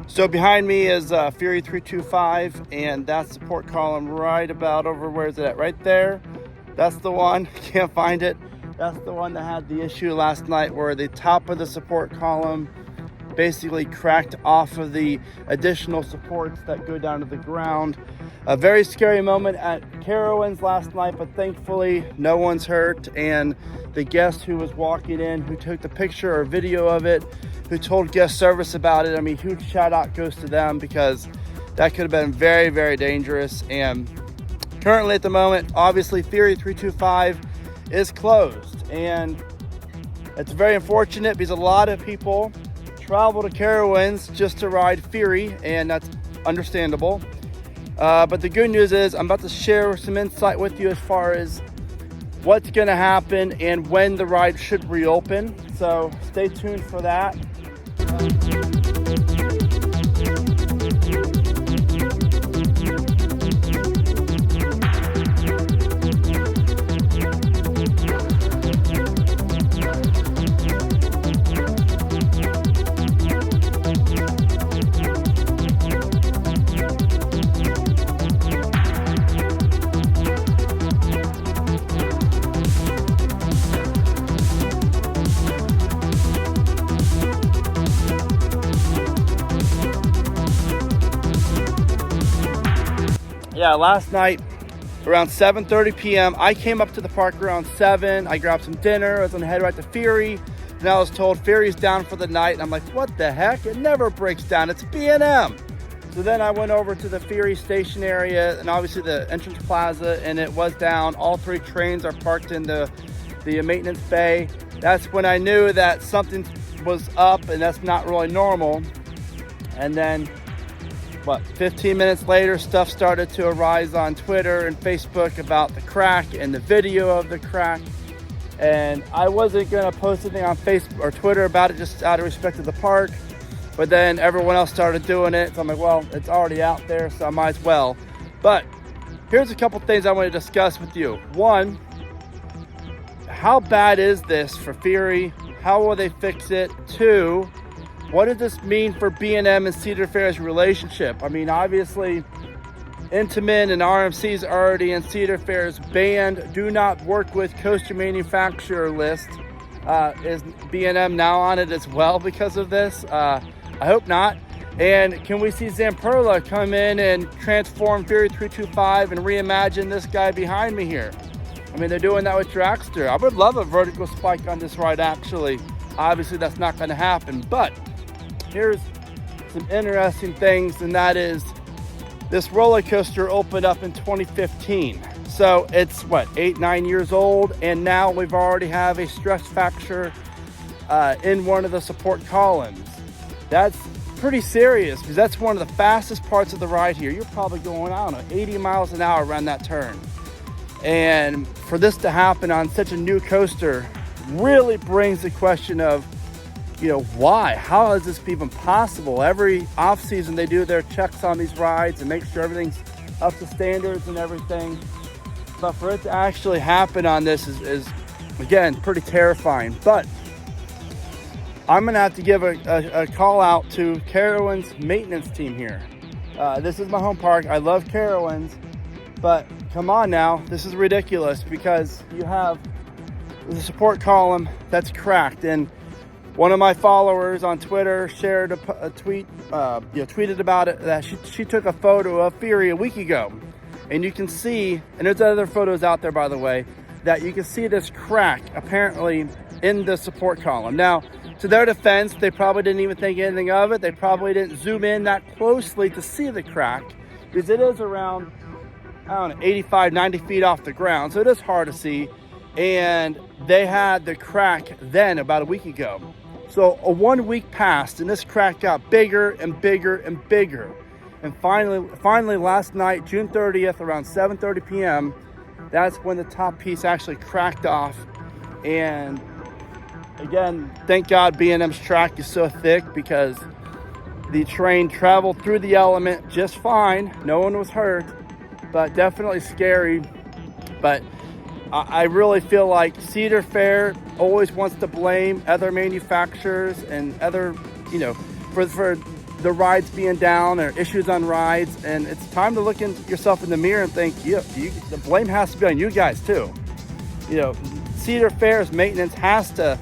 So behind me is Fury 325, and that support column right about over, where is it at? Right there. That's the one. Can't find it. That's the one that had the issue last night where the top of the support column basically cracked off of the additional supports that go down to the ground. A very scary moment at Carowinds last night, but thankfully no one's hurt. And the guest who was walking in, who took the picture or video of it, who told guest service about it, I mean, huge shout out goes to them, because that could have been very, very dangerous. And currently at the moment, obviously Fury 325 is closed, and it's very unfortunate because a lot of people travel to Carowinds just to ride Fury, and that's understandable. But the good news is I'm about to share some insight with you as far as what's going to happen and when the ride should reopen. So stay tuned for that. Yeah, last night around 7:30 p.m. I came up to the park around 7. I grabbed some dinner. I was gonna head right to Fury, and I was told Fury's down for the night. And I'm like, what the heck? It never breaks down. It's B&M. So then I went over to the Fury station area and obviously the entrance plaza, and it was down. All 3 trains are parked in the maintenance bay. That's when I knew that something was up, and that's not really normal. And then 15 minutes later, stuff started to arise on Twitter and Facebook about the crack and the video of the crack. And I wasn't gonna post anything on Facebook or Twitter about it, just out of respect to the park. But then everyone else started doing it. So I'm like, well, it's already out there, so I might as well. But here's a couple things I want to discuss with you. One, how bad is this for Fury? How will they fix it? 2, what does this mean for B&M and Cedar Fair's relationship? I mean, obviously, Intamin and RMC's already in Cedar Fair's banned do not work with coaster manufacturer list. Is B&M now on it as well because of this? I hope not. And can we see Zamperla come in and transform Fury 325 and reimagine this guy behind me here? I mean, they're doing that with Dragster. I would love a vertical spike on this ride, actually. Obviously, that's not going to happen, but here's some interesting things, and that is this roller coaster opened up in 2015. So it's 8-9 years old, and now we've already have a stress fracture in one of the support columns. That's pretty serious, because that's one of the fastest parts of the ride here. You're probably going, I don't know, 80 miles an hour around that turn. And for this to happen on such a new coaster really brings the question of, why? How is this even possible? Every off season they do their checks on these rides and make sure everything's up to standards and everything. But for it to actually happen on this is again, pretty terrifying. But I'm gonna have to give a call out to Carowinds maintenance team here. This is my home park. I love Carowinds, but come on now, this is ridiculous, because you have the support column that's cracked. And one of my followers on Twitter shared a tweet, tweeted about it, that she took a photo of Fury a week ago. And you can see, and there's other photos out there, by the way, that you can see this crack apparently in the support column. Now, to their defense, they probably didn't even think anything of it. They probably didn't zoom in that closely to see the crack, because it is around, 85, 90 feet off the ground. So it is hard to see. And they had the crack then about a week ago. So a 1 week passed, and this crack got bigger and bigger and bigger. And finally last night, June 30th, around 7:30 p.m., that's when the top piece actually cracked off. And again, thank God B&M's track is so thick, because the train traveled through the element just fine. No one was hurt, but definitely scary. But I really feel like Cedar Fair always wants to blame other manufacturers and other, for the rides being down or issues on rides, and it's time to look yourself in the mirror and think, the blame has to be on you guys too. You know, Cedar Fair's maintenance has to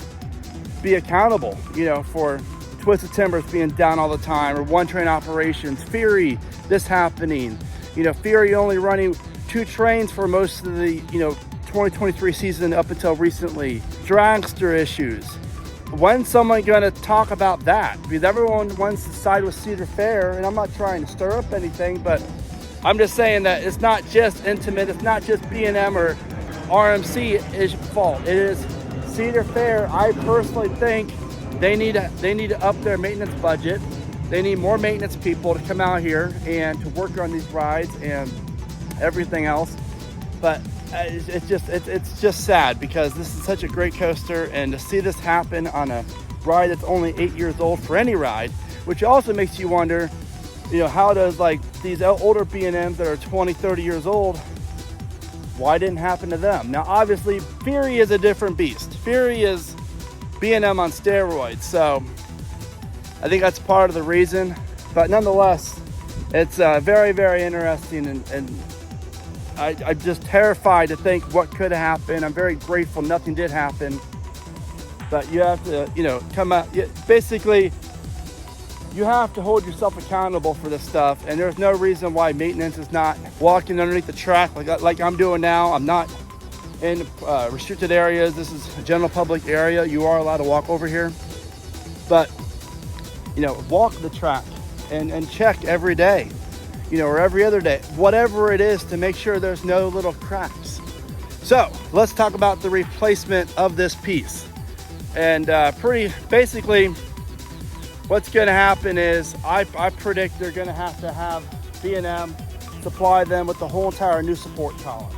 be accountable, you know, for Twisted Timbers being down all the time, or one train operations, Fury, this happening. You know, Fury only running 2 trains for most of the, you know, 2023 season up until recently. Dragster issues. When's someone going to talk about that? Because everyone wants to side with Cedar Fair, and I'm not trying to stir up anything, but I'm just saying that it's not just Intimate, it's not just B&M or RMC's fault. It is Cedar Fair. I personally think they need to up their maintenance budget. They need more maintenance people to come out here and to work on these rides and everything else. But it's just sad, because this is such a great coaster, and to see this happen on a ride that's only 8 years old for any ride, which also makes you wonder, you know, how does like these older B&Ms that are 20, 30 years old, why didn't happen to them? Now, obviously, Fury is a different beast. Fury is B&M on steroids, so I think that's part of the reason. But nonetheless, it's very, very interesting, and I'm just terrified to think what could happen. I'm very grateful nothing did happen, but you have to, you know, come out. Basically, you have to hold yourself accountable for this stuff, and there's no reason why maintenance is not walking underneath the track like I'm doing now. I'm not in restricted areas. This is a general public area. You are allowed to walk over here, but you know, walk the track and check every day, you know, or every other day, whatever it is, to make sure there's no little cracks. So let's talk about the replacement of this piece. And pretty basically, what's going to happen is I predict they're going to have B&M supply them with the whole entire new support column.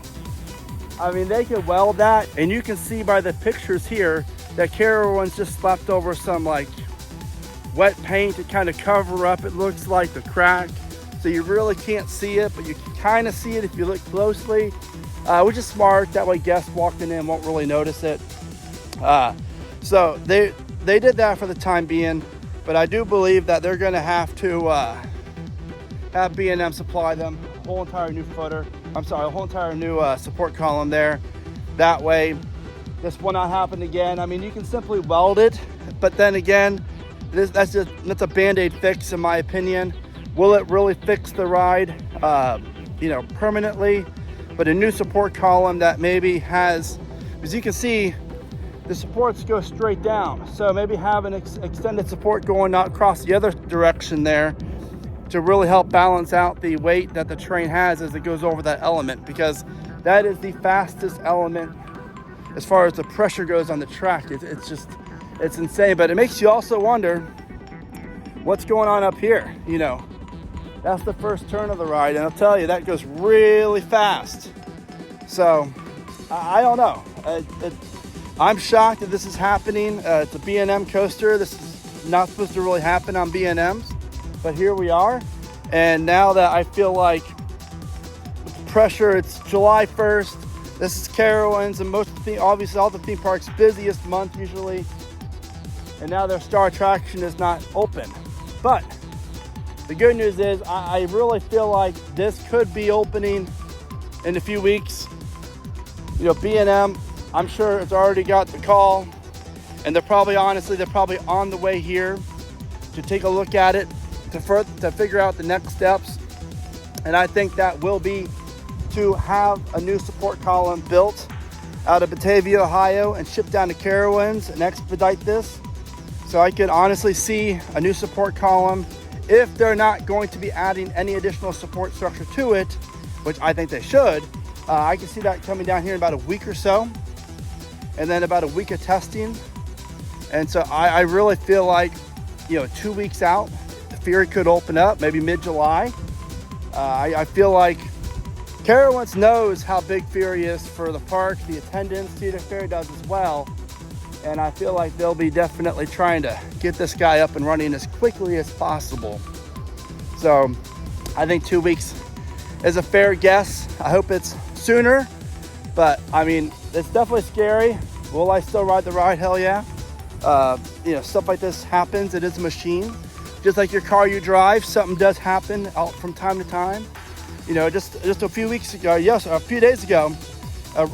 I mean, they could weld that, and you can see by the pictures here that Carowinds just slapped over some like wet paint to kind of cover up, it looks like, the crack. So you really can't see it, but you can kind of see it if you look closely, which is smart. That way guests walking in won't really notice it. So they did that for the time being, but I do believe that they're going to have B&M supply them a whole entire new footer. I'm sorry, a whole entire new support column there. That way this will not happen again. I mean, you can simply weld it, but then again, that's a Band-Aid fix, in my opinion. Will it really fix the ride, you know, permanently? But a new support column that maybe has, as you can see, the supports go straight down. So maybe have an extended support going out across the other direction there to really help balance out the weight that the train has as it goes over that element, because that is the fastest element as far as the pressure goes on the track. It's insane. But it makes you also wonder what's going on up here. You know, that's the first turn of the ride, and I'll tell you, that goes really fast. So I don't know. I'm shocked that this is happening. It's a B&M coaster. This is not supposed to really happen on B&Ms, but here we are. And now that I feel like pressure, it's July 1st. This is Carowinds, and obviously all the theme parks' busiest month usually. And now their star attraction is not open. But the good news is I really feel like this could be opening in a few weeks. You know, B&M, I'm sure it's already got the call, and they're probably on the way here to take a look at it to figure out the next steps. And I think that will be to have a new support column built out of Batavia, Ohio, and shipped down to Carowinds and expedite this. So I could honestly see a new support column, if they're not going to be adding any additional support structure to it, which I think they should. I can see that coming down here in about a week or so, and then about a week of testing. And so I really feel like, you know, 2 weeks out, the Fury could open up, maybe mid-July. I feel like Carowinds knows how big Fury is for the park, the attendance. Cedar Fair does as well. And I feel like they'll be definitely trying to get this guy up and running as quickly as possible. So I think 2 weeks is a fair guess. I hope it's sooner, but I mean, it's definitely scary. Will I still ride the ride? Hell yeah. You know, stuff like this happens. It is a machine. just like your car you drive, something does happen out from time to time. You know, just a few weeks ago, a few days ago,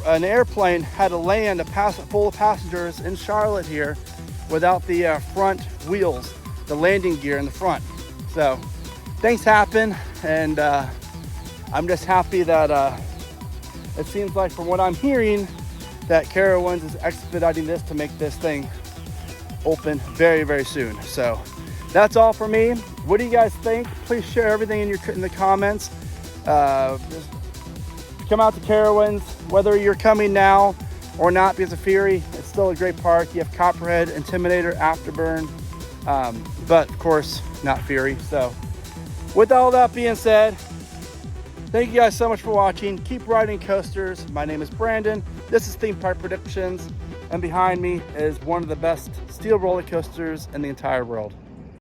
an airplane had to land full of passengers in Charlotte here without the front wheels, the landing gear in the front. So things happen, and I'm just happy that it seems like, from what I'm hearing, that Carowinds is expediting this to make this thing open very, very soon. So that's all for me. What do you guys think? Please share everything in the comments. Just come out to Carowinds, whether you're coming now or not, because of Fury, it's still a great park. You have Copperhead, Intimidator, Afterburn, but of course not Fury. So with all that being said, thank you guys so much for watching. Keep riding coasters. My name is Brandon. This is Theme Park Predictions, and behind me is one of the best steel roller coasters in the entire world.